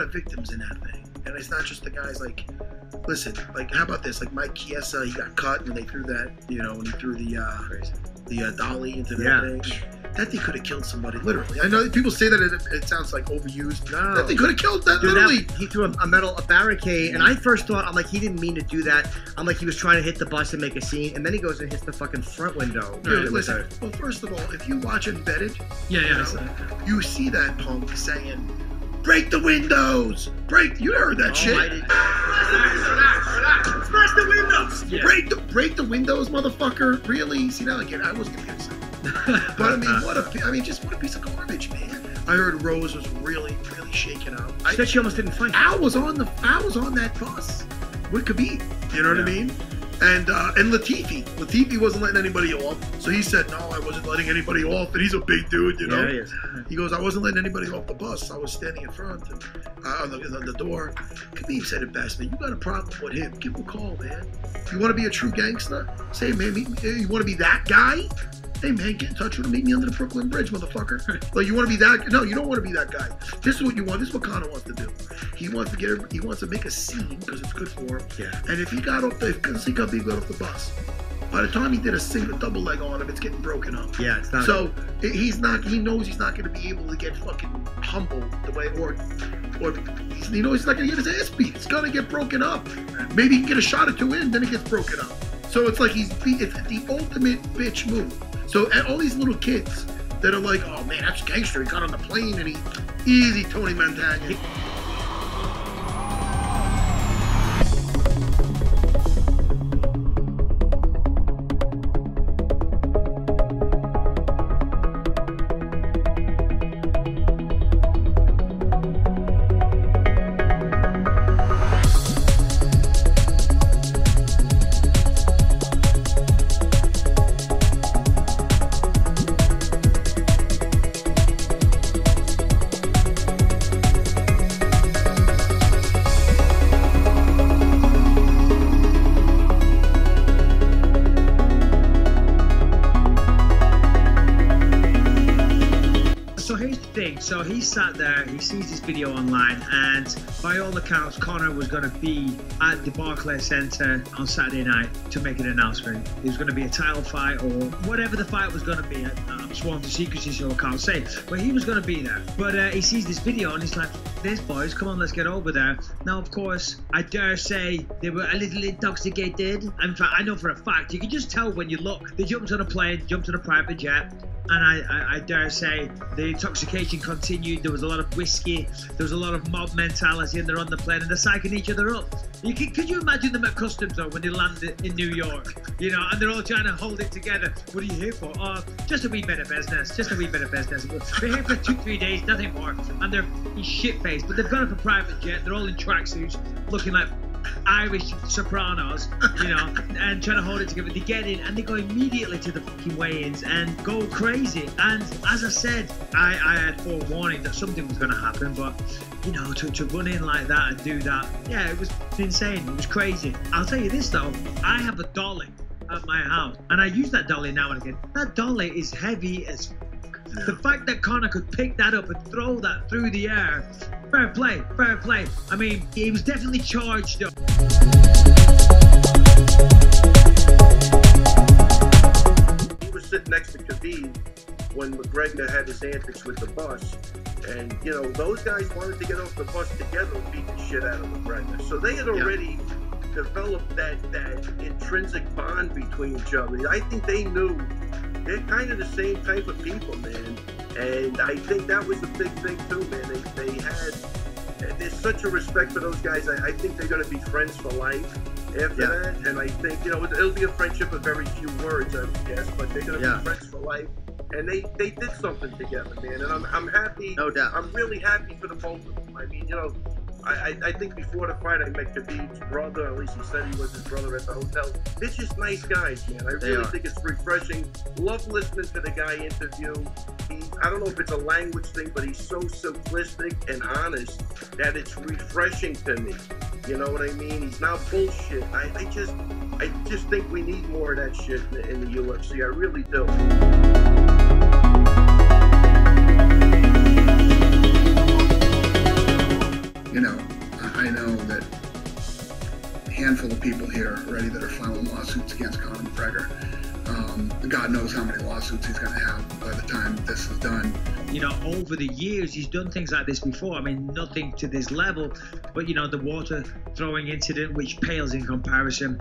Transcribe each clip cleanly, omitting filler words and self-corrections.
of victims in that thing, and it's not just the guys. Like, listen, like how about this? Like Mike Chiesa, he got cut when they threw that, you know, when he threw the dolly into that thing. That thing could have killed somebody, literally. I know people say that it sounds like overused. No. That thing could have killed that, literally. He threw a barricade, and I first thought, I'm like, he didn't mean to do that. I'm like, he was trying to hit the bus and make a scene, and then he goes and hits the fucking front window. Dude, listen, well, first of all, if you watch Embedded, you see that punk saying, break the windows! You heard that shit. Smash the windows! Yeah. Break the windows, motherfucker. Really? See, now again, I was confused. But I mean, what a piece of garbage, man. I heard Rose was really, really shaken up. She said she almost didn't fight. I was on that bus with Khabib. You know what I mean? And Latifi wasn't letting anybody off. So he said, no, I wasn't letting anybody off. And he's a big dude, you know? Yeah, he is. He goes, I wasn't letting anybody off the bus. I was standing in front and on the door. Khabib said it best, man. You got a problem with him. Give him a call, man. You want to be a true gangster? Say, man, you want to be that guy? Hey, man, get in touch with him. Meet me under the Brooklyn Bridge, motherfucker. Like, you want to be that? No, you don't want to be that guy. This is what you want. This is what Conor wants to do. He wants to make a scene because it's good for him. Yeah. And if he got off Khabib got off the bus, by the time he did a double leg on him, it's getting broken up. Yeah, it's not. So he's not. He knows he's not going to be able to get fucking humbled the way, or he knows he's not going to get his ass beat. It's going to get broken up. Maybe he can get a shot or two in, then it gets broken up. So it's like it's the ultimate bitch move. So all these little kids that are like, oh man, that's gangster. He got on the plane and easy Tony Montana. So he sat there, he sees this video online, and by all accounts, Conor was going to be at the Barclays Center on Saturday night to make an announcement. It was going to be a title fight or whatever the fight was going to be. I'm sworn to secrecy, so I can't say. But he was going to be there. But he sees this video and he's like, this boys, come on, let's get over there. Now, of course, I dare say they were a little intoxicated. In fact, I know for a fact, you can just tell when you look. They jumped on a plane, jumped on a private jet. And I dare say the intoxication continued. There was a lot of whiskey. There was a lot of mob mentality, and they're on the plane and they're psyching each other up. Could you imagine them at customs though when they landed in New York? You know, and they're all trying to hold it together. What are you here for? Oh, just a wee bit of business. Just a wee bit of business. We're here for 2-3 days, nothing more. And they're shit-faced, but they've got up a private jet. They're all in tracksuits, looking like Irish sopranos, you know, and trying to hold it together. They get in and they go immediately to the fucking weigh-ins and go crazy. And as I said, I had forewarning that something was going to happen, but you know, to run in like that and do that, yeah, it was insane. It was crazy. I'll tell you this though, I have a dolly at my house, and I use that dolly now and again. That dolly is heavy as the fact that Conor could pick that up and throw that through the air, fair play, fair play. I mean, he was definitely charged up. He was sitting next to Khabib when McGregor had his antics with the bus. And, you know, those guys wanted to get off the bus together and beat the shit out of McGregor. So they had already developed that intrinsic bond between each other. I think they knew they're kind of the same type of people, man. And I think that was the big thing too, man. There's such a respect for those guys. I think they're going to be friends for life after that. And I think, you know, it'll be a friendship of very few words, I would guess, but they're going to be friends for life. And they did something together, man. And I'm happy. No doubt. I'm really happy for the both of them. I mean, you know, I think before the fight, I met Khabib's brother, or at least he said he was his brother at the hotel. They're just nice guys, man. I really think it's refreshing. Love listening to the guy interview. I don't know if it's a language thing, but he's so simplistic and honest that it's refreshing to me. You know what I mean? He's not bullshit. I just think we need more of that shit in the UFC. I really do. knows how many lawsuits he's going to have by the time this is done. You know, over the years, he's done things like this before. I mean, nothing to this level, but, you know, the water throwing incident, which pales in comparison.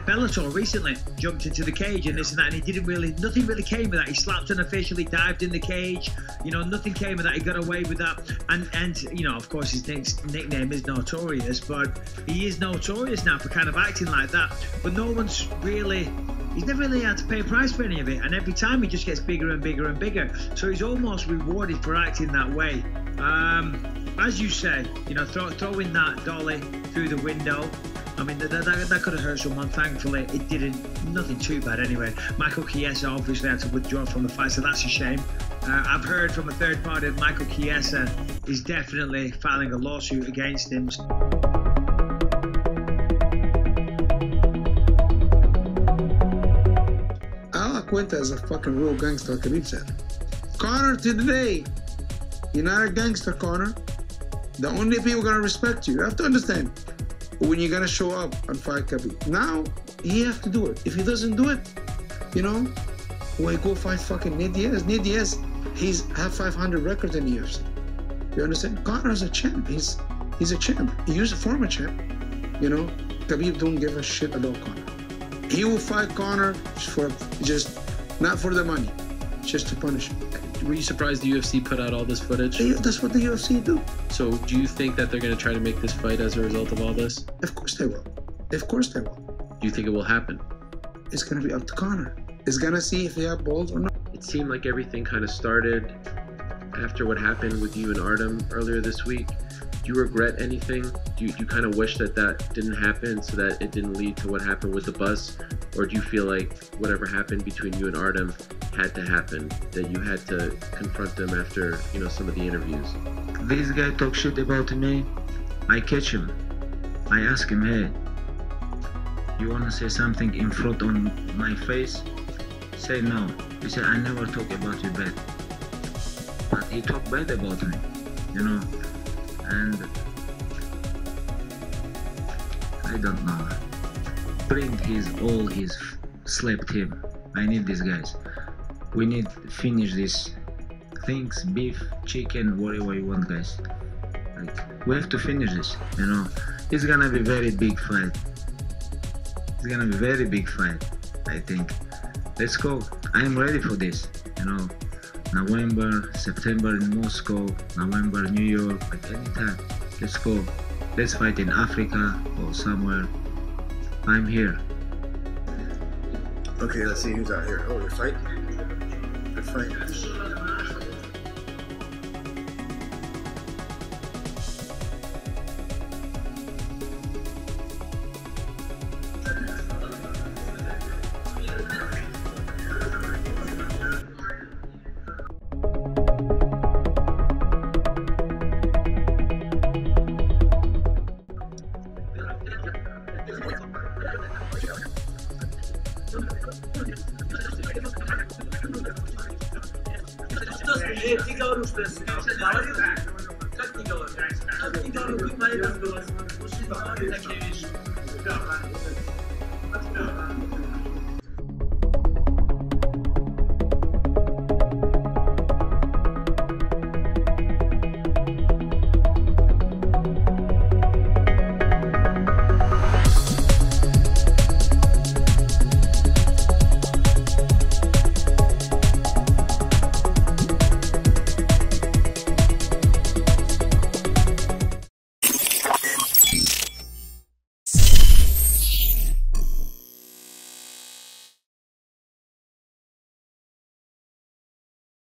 Bellator recently jumped into the cage and this and that, and nothing really came of that. He slapped an official, he dived in the cage, you know, nothing came of that. He got away with that, and you know, of course, his nickname is Notorious, but he is notorious now for kind of acting like that. But no one's really, he's never really had to pay a price for any of it, and every time he just gets bigger and bigger and bigger. So he's almost rewarded for acting that way. As you say, you know, throwing that dolly through the window, I mean, that could have hurt someone. Thankfully, it didn't. Nothing too bad anyway. Michael Chiesa obviously had to withdraw from the fight, so that's a shame. I've heard from a third party that Michael Chiesa is definitely filing a lawsuit against him. Ala cuenta as a fucking real gangster, like Khabib said. Conor, today, you're not a gangster, Conor. The only people gonna respect you. You have to understand. When you're gonna show up and fight Khabib. Now, he have to do it. If he doesn't do it, you know, when he go fight fucking Nate Diaz, he's have 500 records in the UFC. You understand? Conor's a champ. He's a champ. He's a former champ. You know, Khabib don't give a shit about Conor. He will fight Conor for just, not for the money, just to punish him. Were you surprised the UFC put out all this footage? That's what the UFC do. So do you think that they're going to try to make this fight as a result of all this? Of course they will. Of course they will. Do you think it will happen? It's going to be up to Conor. He's going to see if he have balls or not. It seemed like everything kind of started after what happened with you and Artem earlier this week. Do you regret anything? Do you kind of wish that didn't happen so that it didn't lead to what happened with the bus? Or do you feel like whatever happened between you and Artem had to happen, that you had to confront them after, you know, some of the interviews? This guy talk shit about me, I catch him. I ask him, hey, you wanna say something in front on my face? Say no. He said, I never talk about you bad. But he talk bad about me, you know, and I don't know. Bring all his slept him. I need these guys. We need to finish these things, beef, chicken, whatever you want, guys. Like, we have to finish this, you know. It's gonna be very big fight. It's gonna be very big fight, I think. Let's go. I'm ready for this, you know. November, September in Moscow, November, New York, like anytime. Let's go. Let's fight in Africa or somewhere. I'm here. Okay, let's see who's out here. Oh, they're fighting. They're fighting.